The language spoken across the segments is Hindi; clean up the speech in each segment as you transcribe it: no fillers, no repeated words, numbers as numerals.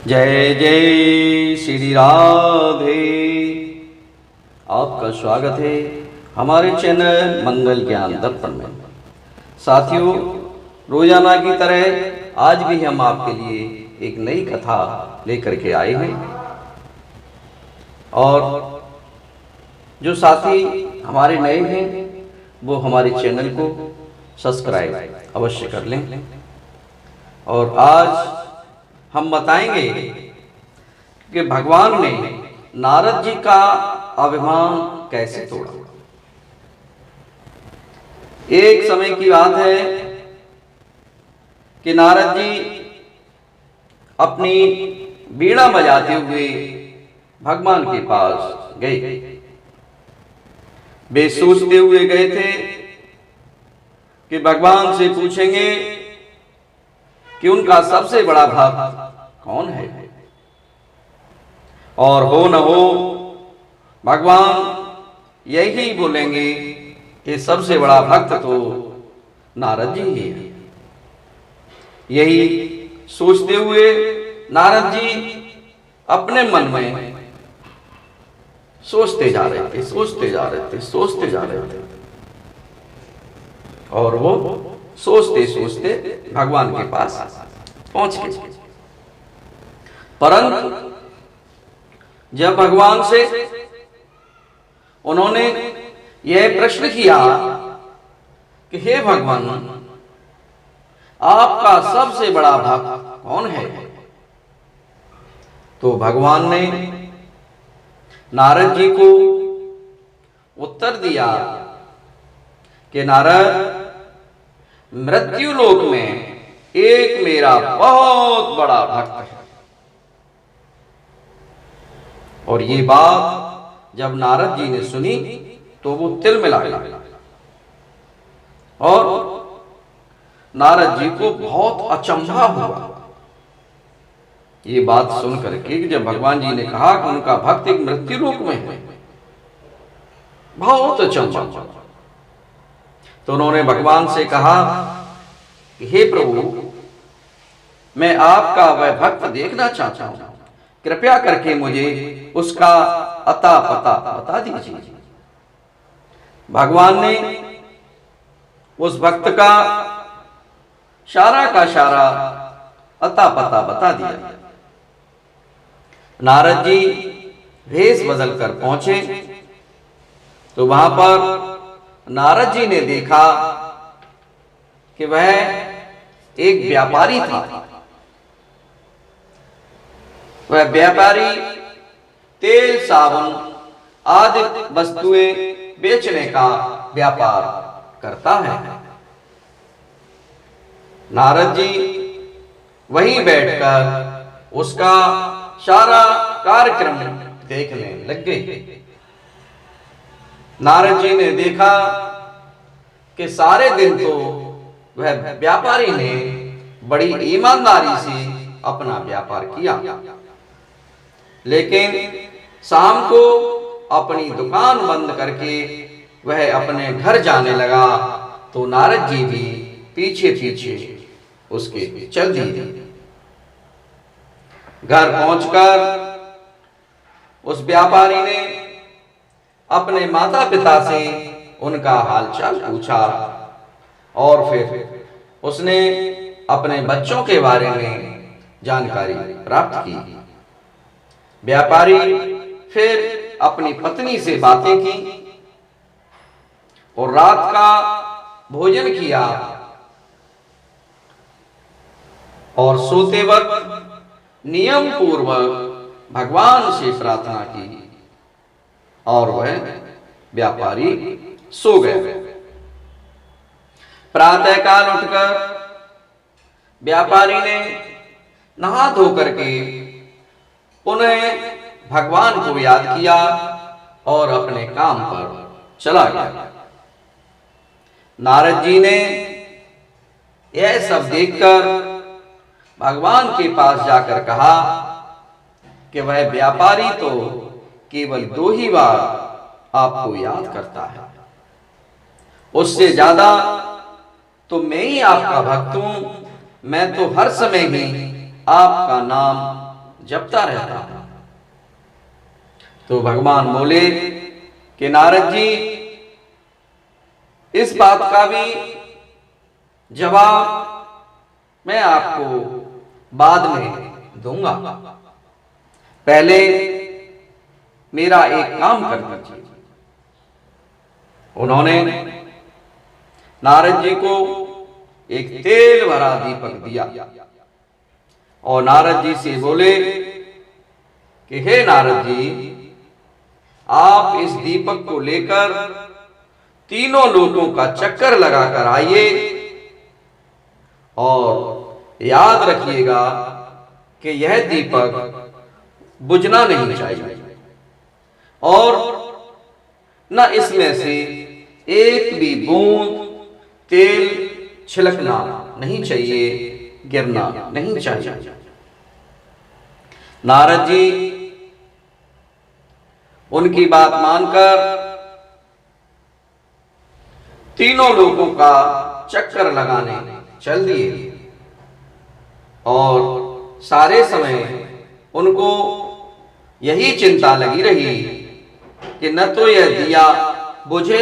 जय जय श्री राधे। आपका स्वागत है हमारे चैनल मंगल ज्ञान दर्पण में। साथियों, रोजाना की तरह आज भी हम आपके लिए एक नई कथा लेकर के आए हैं और जो साथी हमारे नए हैं वो हमारे चैनल को सब्सक्राइब अवश्य कर लें। और आज हम बताएंगे कि भगवान ने नारद जी का अभिमान कैसे तोड़ा। एक समय की बात है कि नारद जी अपनी बीड़ा बजाते हुए भगवान के पास गए। वे सोचते हुए गए थे कि भगवान से पूछेंगे कि उनका सबसे बड़ा भक्त कौन है। और हो न हो भगवान यही बोलेंगे कि सबसे बड़ा भक्त तो नारद जी ही है। यही सोचते हुए नारद जी अपने मन में सोचते जा रहे थे और वो सोचते सोचते भगवान के पास पहुंच गए। परंतु जब भगवान से उन्होंने यह प्रश्न किया कि हे भगवान, आपका सबसे बड़ा भक्त कौन है, तो भगवान ने नारद जी को उत्तर दिया कि नारद, मृत्यु लोक में एक मेरा बहुत बड़ा भक्त है। और ये बात जब नारद जी ने सुनी तो वो तिलमिला गए और नारद जी को बहुत अचंभा हुआ ये बात सुन करके कि जब भगवान जी ने कहा कि उनका भक्त एक मृत्यु लोक में है, बहुत अचंभा। तो उन्होंने भगवान से कहा कि हे प्रभु, मैं आपका वह भक्त देखना चाहता हूं, कृपया करके मुझे उसका अता पता बता दीजिए। भगवान ने उस भक्त का सारा अता पता बता दिया। नारद जी भेष बदल कर पहुंचे तो वहां पर नारद जी ने देखा कि वह एक व्यापारी था। वह व्यापारी तेल, साबुन आदि वस्तुएं बेचने का व्यापार करता है। नारद जी वहीं बैठकर उसका सारा कार्यक्रम देखने लग गए। नारद जी ने देखा कि सारे दिन तो वह व्यापारी ने बड़ी ईमानदारी से अपना व्यापार किया, लेकिन शाम को अपनी दुकान बंद करके वह अपने घर जाने लगा तो नारद जी भी पीछे पीछे उसके चल दिए। घर पहुंचकर उस व्यापारी ने अपने माता पिता से उनका हालचाल पूछा और फिर उसने अपने बच्चों के बारे में जानकारी प्राप्त की। व्यापारी फिर अपनी पत्नी से बातें की और रात का भोजन किया और सोते वक्त नियम पूर्वक भगवान से प्रार्थना की और वह व्यापारी सो गए। प्रातःकाल उठकर व्यापारी ने नहा धो करके पुनः भगवान को याद किया और अपने काम पर चला गया। नारद जी ने यह सब देखकर भगवान के पास जाकर कहा कि वह व्यापारी तो केवल 2 ही बार आपको याद करता है, उससे ज्यादा तो मैं ही आपका भक्त हूं। मैं तो हर समय ही आपका नाम जपता रहता है। तो भगवान बोले कि नारद जी, इस बात का भी जवाब मैं आपको बाद में दूंगा, पहले मेरा एक काम कर दीजिए। उन्होंने नारद जी को एक तेल भरा दीपक दिया और नारद जी से बोले कि हे नारद जी, आप इस दीपक को लेकर तीनों लोगों का चक्कर लगाकर आइए और याद रखिएगा कि यह दीपक बुझना नहीं चाहिए और न इसमें से एक भी बूंद तेल छिलकना नहीं चाहिए, गिरना नहीं चाहिए। नारद जी उनकी बात मानकर तीनों लोगों का चक्कर लगाने चल दिए और सारे समय उनको यही चिंता लगी रही कि न तो यह दिया बुझे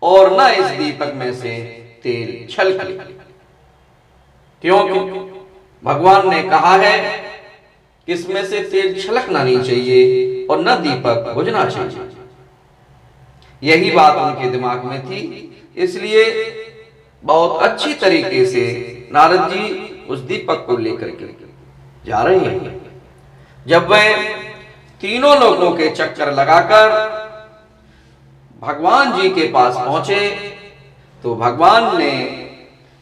और न इस दीपक में से तेल छलके, क्योंकि भगवान ने कहा है कि इसमें से तेल छलकना नहीं चाहिए और न दीपक बुझना चाहिए। यही बात उनके दिमाग में थी, इसलिए बहुत अच्छी तरीके से नारद जी उस दीपक को लेकर के जा रहे हैं। जब वह तीनों लोगों के चक्कर लगाकर भगवान जी के पास पहुंचे तो भगवान ने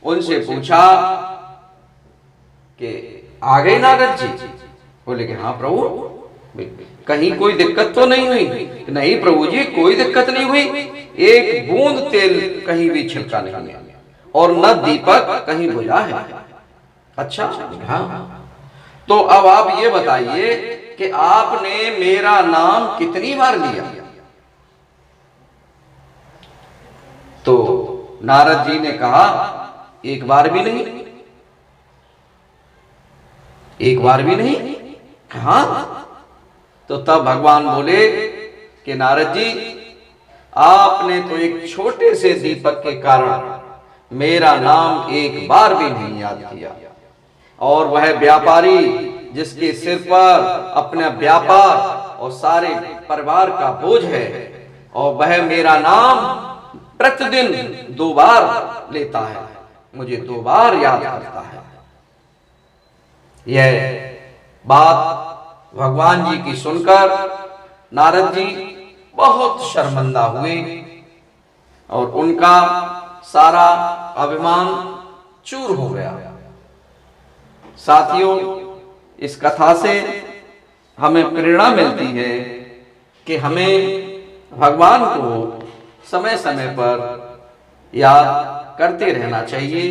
उनसे पूछा कि आ गए नारद जी? बोले कि हाँ प्रभु, कहीं कोई दिक्कत तो नहीं हुई? नहीं प्रभु जी, कोई दिक्कत नहीं हुई, एक बूंद तेल कहीं भी छिलका नहीं और न दीपक कहीं बुझा है। अच्छा, हाँ। तो अब आप ये बताइए कि आपने मेरा नाम कितनी बार लिया? तो नारद जी ने कहा, एक बार भी नहीं। एक बार भी नहीं? हाँ। तो तब भगवान बोले कि नारद जी, आपने तो एक छोटे से दीपक के कारण मेरा नाम एक बार भी नहीं याद किया, और वह व्यापारी जिसके सिर पर अपना व्यापार और सारे परिवार का बोझ है और वह मेरा नाम प्रतिदिन 2 बार लेता है, मुझे 2 बार याद करता है। यह बात भगवान जी की सुनकर नारद जी बहुत शर्मिंदा हुए और उनका सारा अभिमान चूर हो गया। साथियों, इस कथा से हमें प्रेरणा मिलती है कि हमें भगवान को समय समय पर याद करते रहना चाहिए।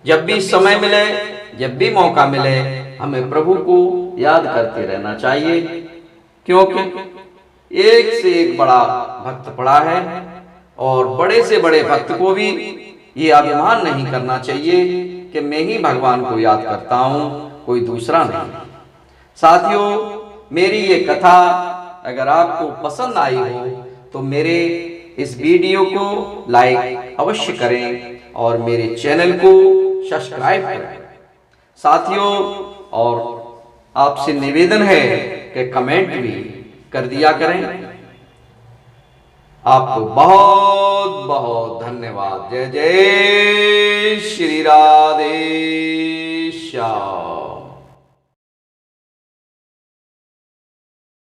जब भी समय मिले, जब भी मौका मिले, हमें प्रभु को याद करते रहना चाहिए, क्योंकि एक से एक बड़ा भक्त पड़ा है और बड़े से बड़े भक्त को भी ये अभिमान नहीं करना चाहिए कि मैं ही भगवान को याद करता हूं, कोई दूसरा नहीं। साथियों, मेरी ये कथा अगर आपको पसंद आई हो तो मेरे इस वीडियो को लाइक अवश्य करें और मेरे चैनल को सब्सक्राइब करें। साथियों, और आपसे निवेदन है कि कमेंट भी कर दिया करें। आपको बहुत बहुत धन्यवाद। जय जय श्री राधे श्याम।